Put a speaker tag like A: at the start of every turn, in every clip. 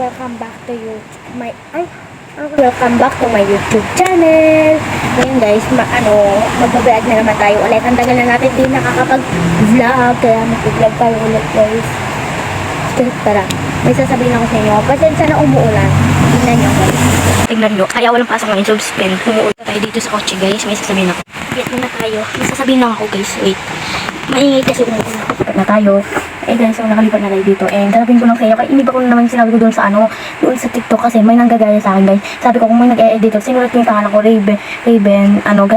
A: welcome back to my YouTube channel. Ngayon guys, magbablog na naman tayo ulit. Ang tagal na natin din nakakapag-vlog, kaya mag-vlog tayo ulit guys. Tara, may sasabihin ako sa inyo. Pasensya na umuulan. Tingnan nyo guys. Tingnan nyo, kaya walang pasok ngayon, suspend. Umuulan tayo dito sa kotse guys. May sasabihin ako. Wait muna tayo. May sasabihin lang ako guys. Wait. Maingay kasi umuulan. Lipat na tayo. Eh guys, so nakalipat na tayo dito. And sabihin ko lang sa inyo, kaya iniba ko na naman sinabi ko doon sa TikTok kasi may nanggagaya sa akin guys. Sabi ko kung may nag-e-edit, sinulat ko yung pangalan ko, Raven,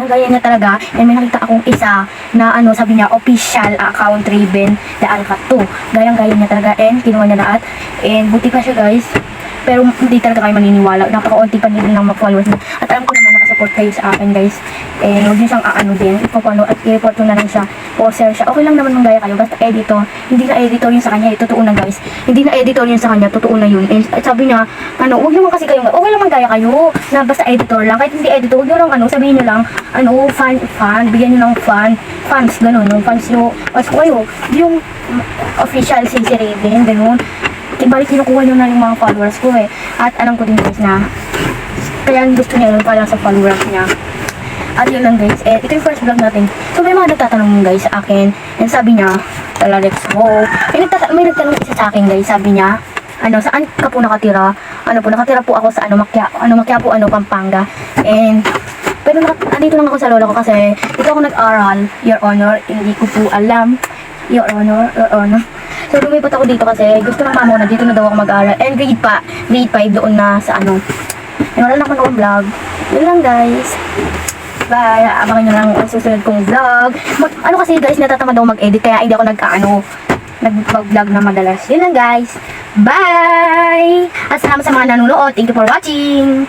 A: gaya niya talaga. And may nakita akong isa na sabi niya, official account Raven, the Alpha 2. Gaya niya talaga and kinuha niya lahat. And buti pa siya guys. Pero hindi talaga kayo maniniwala. Napaka-unti pa din ng mag-followers na. At alam ko naman nakasupport kayo sa akin guys. And huwag niyo siyang din. Ipapano at i-report ko na lang siya. Poster siya. Okay lang naman mong gaya kayo. Basta editor. Hindi na editor yun sa kanya. Totoo na guys. Hindi na editor yun sa kanya. Totoo na yun. And sabi niya, huwag niyo kasi kayo. Okay lang man gaya kayo. Na basta editor lang. Kahit hindi editor, huwag niyo lang sabihin niyo lang, fan. Bigyan niyo ng fans, ganun. Yung fans niyo. Mas kayo. Yung official si Raven, ganun. Balik kinukuha nyo na yung mga followers ko eh. At alam ko din guys na kaya gusto niya yun para sa followers niya. At yun lang guys, ito yung first vlog natin. So may mga nagtatanong guys sa akin. And sabi niya, tala let's go. May nagtanong isa sa akin guys, sabi niya, saan ka po nakatira? Nakatira po ako sa Maquiapo, Pampanga. And pero andito lang ako sa lola ko kasi dito ako nag-aral, Your Honor, hindi ko po alam. Your Honor. So, lumipat ako dito kasi gusto ng mama ko na dito na daw ako mag-aaral. And grade 5 doon na sa And wala na akong vlog. Yun lang guys. Bye. Abangan nyo lang ang susunod kong vlog. Kasi guys, natatamad ako mag-edit kaya hindi ako nag-vlog na madalas. Yun lang guys. Bye! At salamat sa mga nanonood. Thank you for watching.